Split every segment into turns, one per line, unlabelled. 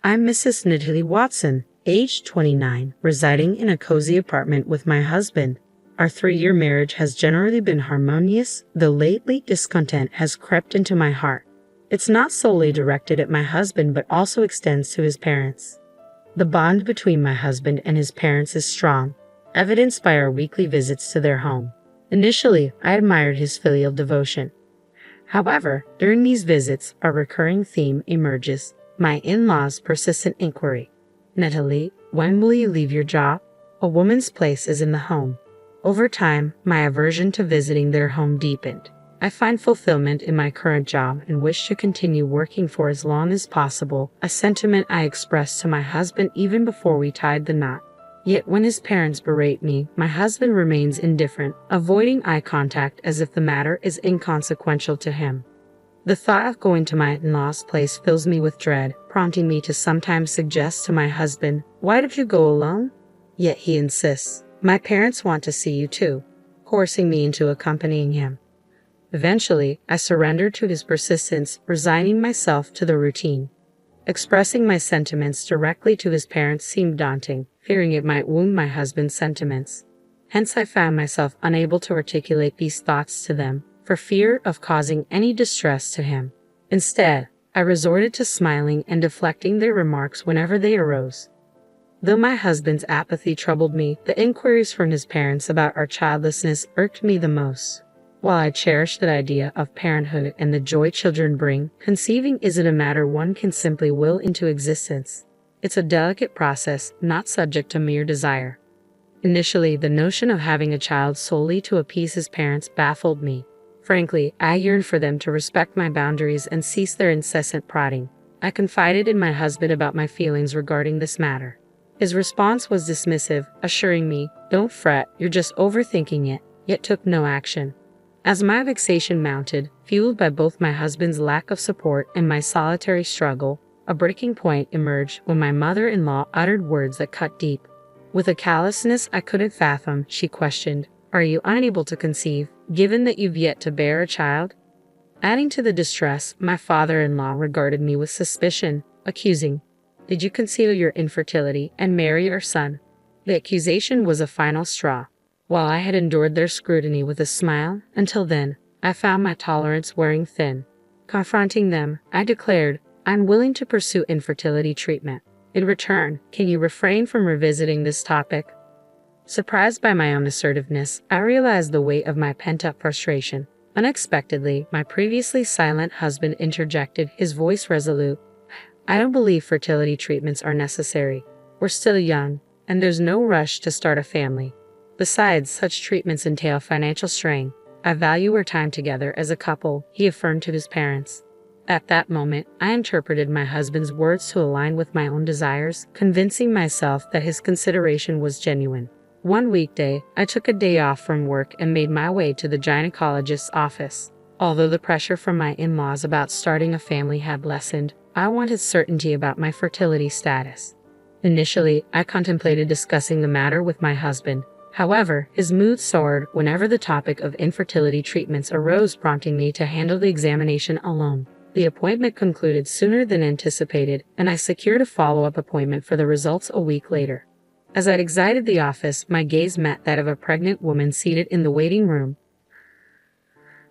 I'm Mrs. Natalie Watson, age 29, residing in a cozy apartment with my husband. Our 3-year marriage has generally been harmonious, though lately discontent has crept into my heart. It's not solely directed at my husband but also extends to his parents. The bond between my husband and his parents is strong, evidenced by our weekly visits to their home. Initially, I admired his filial devotion. However, during these visits, a recurring theme emerges: my in-laws' persistent inquiry. Natalie, when will you leave your job? A woman's place is in the home. Over time, my aversion to visiting their home deepened. I find fulfillment in my current job and wish to continue working for as long as possible, a sentiment I expressed to my husband even before we tied the knot. Yet when his parents berate me, my husband remains indifferent, avoiding eye contact as if the matter is inconsequential to him. The thought of going to my in-laws' place fills me with dread, prompting me to sometimes suggest to my husband, "Why did you go alone?" Yet he insists, "My parents want to see you too," forcing me into accompanying him. Eventually, I surrender to his persistence, resigning myself to the routine. Expressing my sentiments directly to his parents seemed daunting, fearing it might wound my husband's sentiments. Hence I found myself unable to articulate these thoughts to them, for fear of causing any distress to him. Instead, I resorted to smiling and deflecting their remarks whenever they arose. Though my husband's apathy troubled me, the inquiries from his parents about our childlessness irked me the most. While I cherish the idea of parenthood and the joy children bring, conceiving isn't a matter one can simply will into existence. It's a delicate process, not subject to mere desire. Initially, the notion of having a child solely to appease his parents baffled me. Frankly, I yearned for them to respect my boundaries and cease their incessant prodding. I confided in my husband about my feelings regarding this matter. His response was dismissive, assuring me, "Don't fret, you're just overthinking it," yet took no action. As my vexation mounted, fueled by both my husband's lack of support and my solitary struggle, a breaking point emerged when my mother-in-law uttered words that cut deep. With a callousness I couldn't fathom, she questioned, "Are you unable to conceive, given that you've yet to bear a child?" Adding to the distress, my father-in-law regarded me with suspicion, accusing, "Did you conceal your infertility and marry our son?" The accusation was a final straw. While I had endured their scrutiny with a smile, until then, I found my tolerance wearing thin. Confronting them, I declared, "I'm willing to pursue infertility treatment. In return, can you refrain from revisiting this topic?" Surprised by my own assertiveness, I realized the weight of my pent-up frustration. Unexpectedly, my previously silent husband interjected, his voice resolute. "I don't believe fertility treatments are necessary. We're still young, and there's no rush to start a family. Besides, such treatments entail financial strain. I value our time together as a couple," he affirmed to his parents. At that moment, I interpreted my husband's words to align with my own desires, convincing myself that his consideration was genuine. One weekday, I took a day off from work and made my way to the gynecologist's office. Although the pressure from my in-laws about starting a family had lessened, I wanted certainty about my fertility status. Initially, I contemplated discussing the matter with my husband. However, his mood soared whenever the topic of infertility treatments arose, prompting me to handle the examination alone. The appointment concluded sooner than anticipated, and I secured a follow-up appointment for the results a week later. As I exited the office, my gaze met that of a pregnant woman seated in the waiting room.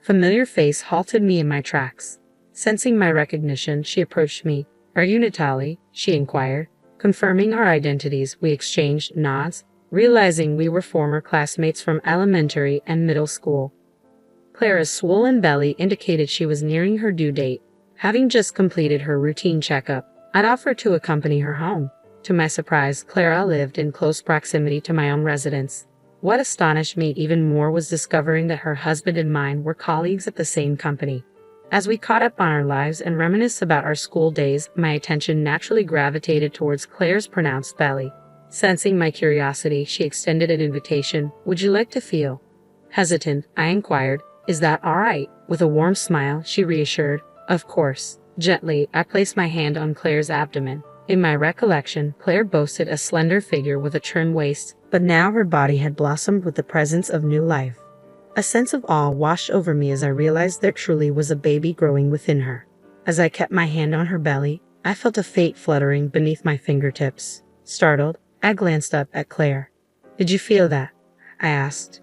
Familiar face halted me in my tracks. Sensing my recognition, she approached me. "Are you Natalie?" she inquired. Confirming our identities, we exchanged nods, realizing we were former classmates from elementary and middle school. Clara's swollen belly indicated she was nearing her due date. Having just completed her routine checkup, I'd offered to accompany her home. To my surprise, Clara lived in close proximity to my own residence. What astonished me even more was discovering that her husband and mine were colleagues at the same company. As we caught up on our lives and reminisced about our school days, my attention naturally gravitated towards Clara's pronounced belly. Sensing my curiosity, she extended an invitation. "Would you like to feel?" Hesitant, I inquired, "Is that all right?" With a warm smile, she reassured, "Of course." Gently, I placed my hand on Clara's abdomen. In my recollection, Claire boasted a slender figure with a trim waist, but now her body had blossomed with the presence of new life. A sense of awe washed over me as I realized there truly was a baby growing within her. As I kept my hand on her belly, I felt a fate fluttering beneath my fingertips. Startled, I glanced up at Claire. Did you feel that? I asked.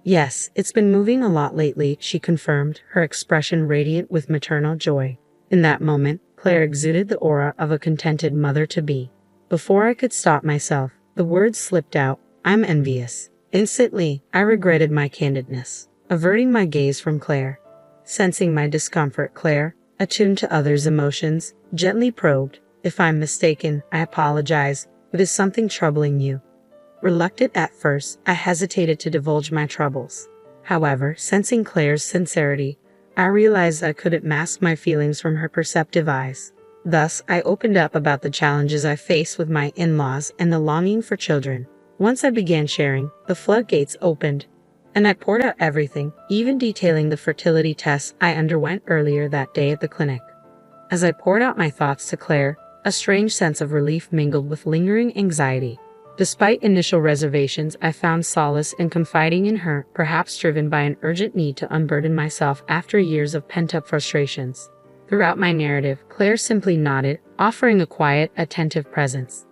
Yes, it's been moving a lot lately, she confirmed, her expression radiant with maternal joy. In that moment, Claire exuded the aura of a contented mother-to-be. Before I could stop myself, the words slipped out. I'm envious. Instantly, I regretted my candidness, averting my gaze from Claire. Sensing my discomfort, Claire, attuned to others' emotions, gently probed. If I'm mistaken, I apologize. But is something troubling you? Reluctant at first, I hesitated to divulge my troubles. However, sensing Claire's sincerity, I realized I couldn't mask my feelings from her perceptive eyes. Thus, I opened up about the challenges I face with my in-laws and the longing for children. Once I began sharing, the floodgates opened, and I poured out everything, even detailing the fertility tests I underwent earlier that day at the clinic. As I poured out my thoughts to Claire, a strange sense of relief mingled with lingering anxiety. Despite initial reservations, I found solace in confiding in her, perhaps driven by an urgent need to unburden myself after years of pent-up frustrations. Throughout my narrative, Claire simply nodded, offering a quiet, attentive presence.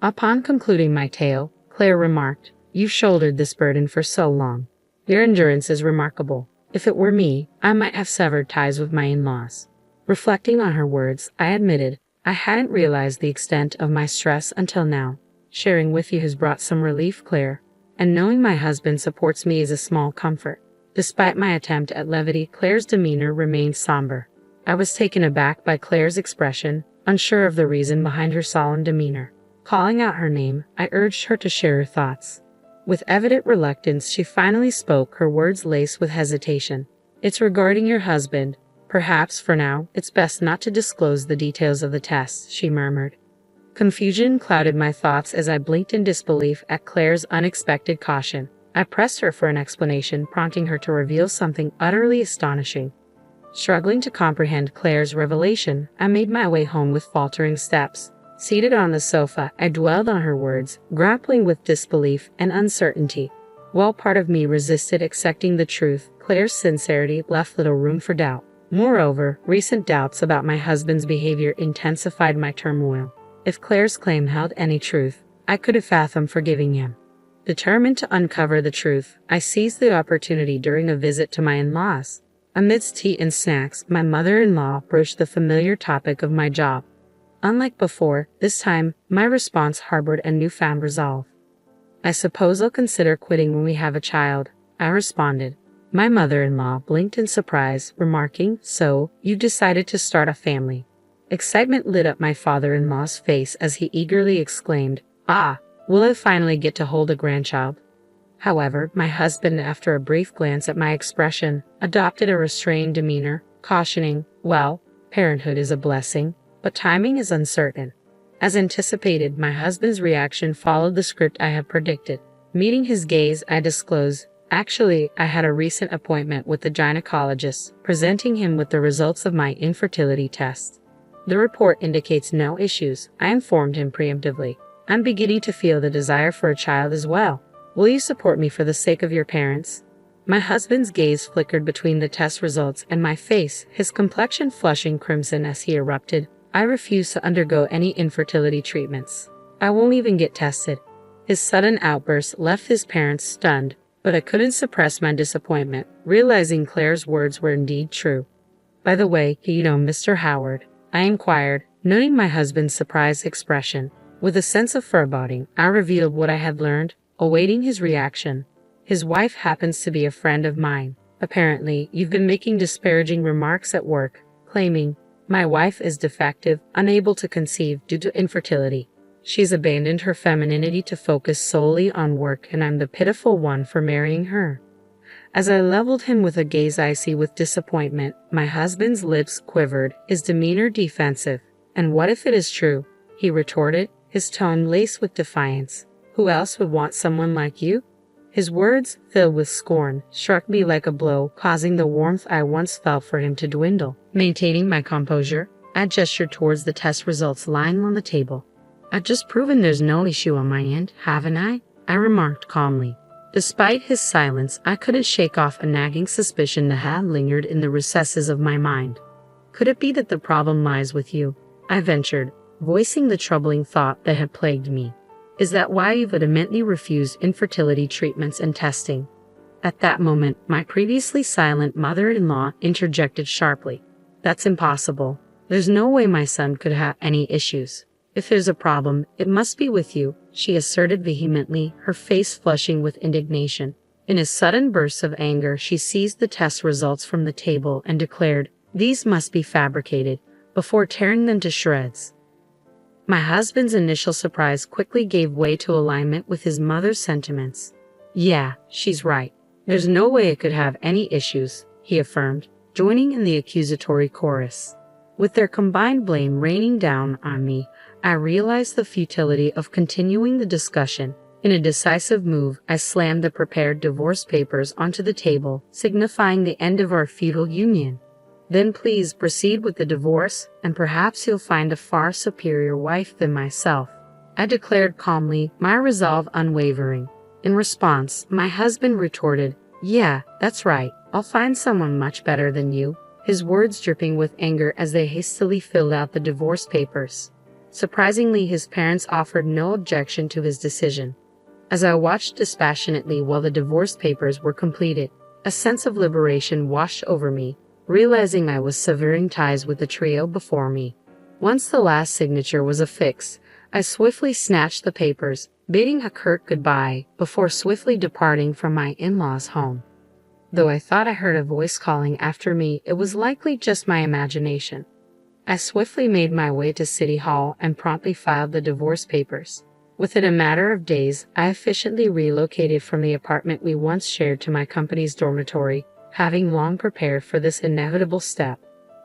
Upon concluding my tale, Claire remarked, "You've shouldered this burden for so long. Your endurance is remarkable. If it were me, I might have severed ties with my in-laws." Reflecting on her words, I admitted, I hadn't realized the extent of my stress until now. Sharing with you has brought some relief, Claire, and knowing my husband supports me is a small comfort. Despite my attempt at levity, Claire's demeanor remained somber. I was taken aback by Claire's expression, unsure of the reason behind her solemn demeanor. Calling out her name, I urged her to share her thoughts. With evident reluctance, she finally spoke, her words laced with hesitation. "It's regarding your husband. Perhaps, for now, it's best not to disclose the details of the tests," she murmured. Confusion clouded my thoughts as I blinked in disbelief at Claire's unexpected caution. I pressed her for an explanation, prompting her to reveal something utterly astonishing. Struggling to comprehend Claire's revelation, I made my way home with faltering steps. Seated on the sofa, I dwelled on her words, grappling with disbelief and uncertainty. While part of me resisted accepting the truth, Claire's sincerity left little room for doubt. Moreover, recent doubts about my husband's behavior intensified my turmoil. If Claire's claim held any truth, I could have fathomed forgiving him. Determined to uncover the truth, I seized the opportunity during a visit to my in-laws. Amidst tea and snacks, my mother-in-law broached the familiar topic of my job. Unlike before, this time, my response harbored a newfound resolve. "I suppose I'll consider quitting when we have a child," I responded. My mother-in-law blinked in surprise, remarking, "So, you've decided to start a family." Excitement lit up my father-in-law's face as he eagerly exclaimed, "Ah, will I finally get to hold a grandchild?" However, my husband, after a brief glance at my expression, adopted a restrained demeanor, cautioning, "Well, parenthood is a blessing, but timing is uncertain." As anticipated, my husband's reaction followed the script I had predicted. Meeting his gaze, I disclosed, "Actually, I had a recent appointment with the gynecologist, presenting him with the results of my infertility test. The report indicates no issues," I informed him preemptively. "I'm beginning to feel the desire for a child as well. Will you support me for the sake of your parents?" My husband's gaze flickered between the test results and my face, his complexion flushing crimson as he erupted, "I refuse to undergo any infertility treatments. I won't even get tested." His sudden outburst left his parents stunned, but I couldn't suppress my disappointment, realizing Claire's words were indeed true. "By the way, you know Mr. Howard?" I inquired, noting my husband's surprised expression. With a sense of foreboding, I revealed what I had learned, awaiting his reaction. "His wife happens to be a friend of mine. Apparently, you've been making disparaging remarks at work, claiming my wife is defective, unable to conceive due to infertility. She's abandoned her femininity to focus solely on work, and I'm the pitiful one for marrying her." As I leveled him with a gaze icy with disappointment, my husband's lips quivered, his demeanor defensive. "And what if it is true?" he retorted, his tone laced with defiance. "Who else would want someone like you?" His words, filled with scorn, struck me like a blow, causing the warmth I once felt for him to dwindle. Maintaining my composure, I gestured towards the test results lying on the table. "I've just proven there's no issue on my end, haven't I?" I remarked calmly. Despite his silence, I couldn't shake off a nagging suspicion that had lingered in the recesses of my mind. "Could it be that the problem lies with you?" I ventured, voicing the troubling thought that had plagued me. Is that why you vehemently refused infertility treatments and testing? At that moment, my previously silent mother-in-law interjected sharply. That's impossible. There's no way my son could have any issues. If there's a problem, it must be with you, she asserted vehemently, her face flushing with indignation. In a sudden burst of anger, she seized the test results from the table and declared, "These must be fabricated," before tearing them to shreds. My husband's initial surprise quickly gave way to alignment with his mother's sentiments. "Yeah, she's right. There's no way it could have any issues," he affirmed, joining in the accusatory chorus. With their combined blame raining down on me, I realized the futility of continuing the discussion. In a decisive move, I slammed the prepared divorce papers onto the table, signifying the end of our feudal union. "Then please proceed with the divorce, and perhaps you'll find a far superior wife than myself," I declared calmly, my resolve unwavering. In response, my husband retorted, "Yeah, that's right, I'll find someone much better than you," his words dripping with anger as they hastily filled out the divorce papers. Surprisingly, his parents offered no objection to his decision. As I watched dispassionately while the divorce papers were completed, a sense of liberation washed over me, realizing I was severing ties with the trio before me. Once the last signature was affixed, I swiftly snatched the papers, bidding a curt goodbye before swiftly departing from my in-laws' home. Though I thought I heard a voice calling after me, it was likely just my imagination. I swiftly made my way to City Hall and promptly filed the divorce papers. Within a matter of days, I efficiently relocated from the apartment we once shared to my company's dormitory, having long prepared for this inevitable step.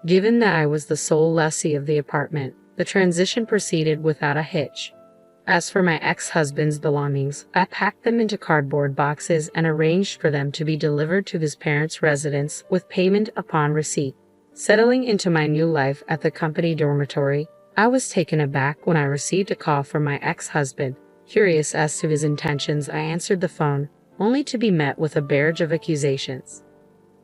Given that I was the sole lessee of the apartment, the transition proceeded without a hitch. As for my ex-husband's belongings, I packed them into cardboard boxes and arranged for them to be delivered to his parents' residence with payment upon receipt. Settling into my new life at the company dormitory, I was taken aback when I received a call from my ex-husband. Curious as to his intentions, I answered the phone, only to be met with a barrage of accusations.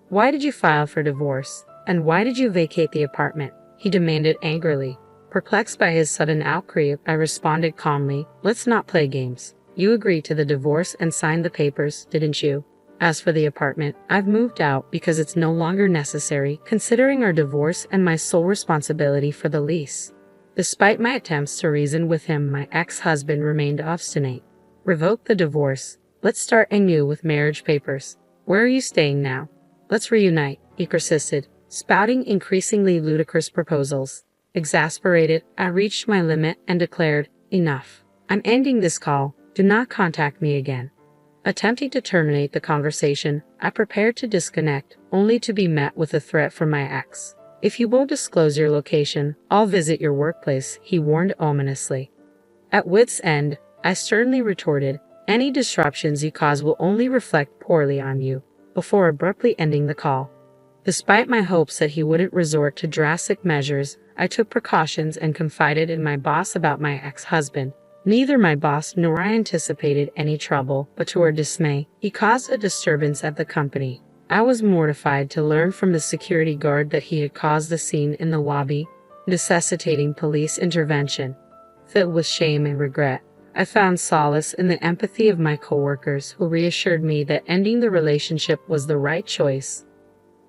"Why did you file for divorce? And why did you vacate the apartment?" he demanded angrily. Perplexed by his sudden outcry, I responded calmly, "Let's not play games. You agreed to the divorce and signed the papers, didn't you? As for the apartment, I've moved out because it's no longer necessary, considering our divorce and my sole responsibility for the lease." Despite my attempts to reason with him, my ex-husband remained obstinate. "Revoke the divorce. Let's start anew with marriage papers. Where are you staying now? Let's reunite," he persisted, spouting increasingly ludicrous proposals. Exasperated, I reached my limit and declared, "Enough. I'm ending this call. Do not contact me again." Attempting to terminate the conversation, I prepared to disconnect, only to be met with a threat from my ex. "If you won't disclose your location, I'll visit your workplace," he warned ominously. At wit's end, I sternly retorted, "Any disruptions you cause will only reflect poorly on you," before abruptly ending the call. Despite my hopes that he wouldn't resort to drastic measures, I took precautions and confided in my boss about my ex-husband. Neither my boss nor I anticipated any trouble, but to our dismay, he caused a disturbance at the company. I was mortified to learn from the security guard that he had caused a scene in the lobby, necessitating police intervention. Filled with shame and regret, I found solace in the empathy of my coworkers who reassured me that ending the relationship was the right choice.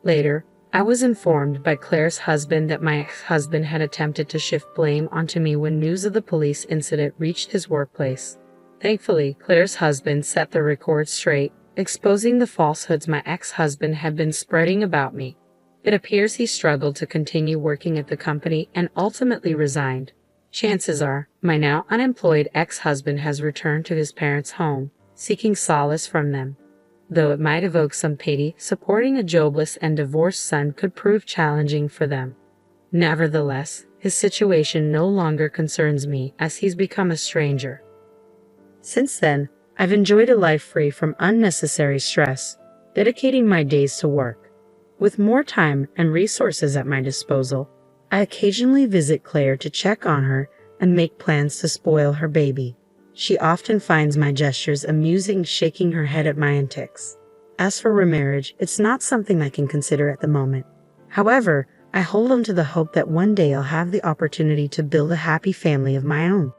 Later, I was informed by Claire's husband that my ex-husband had attempted to shift blame onto me when news of the police incident reached his workplace. Thankfully, Claire's husband set the record straight, exposing the falsehoods my ex-husband had been spreading about me. It appears he struggled to continue working at the company and ultimately resigned. Chances are, my now unemployed ex-husband has returned to his parents' home, seeking solace from them. Though it might evoke some pity, supporting a jobless and divorced son could prove challenging for them. Nevertheless, his situation no longer concerns me as he's become a stranger. Since then, I've enjoyed a life free from unnecessary stress, dedicating my days to work. With more time and resources at my disposal, I occasionally visit Claire to check on her and make plans to spoil her baby. She often finds my gestures amusing, shaking her head at my antics. As for remarriage, it's not something I can consider at the moment. However, I hold on to the hope that one day I'll have the opportunity to build a happy family of my own.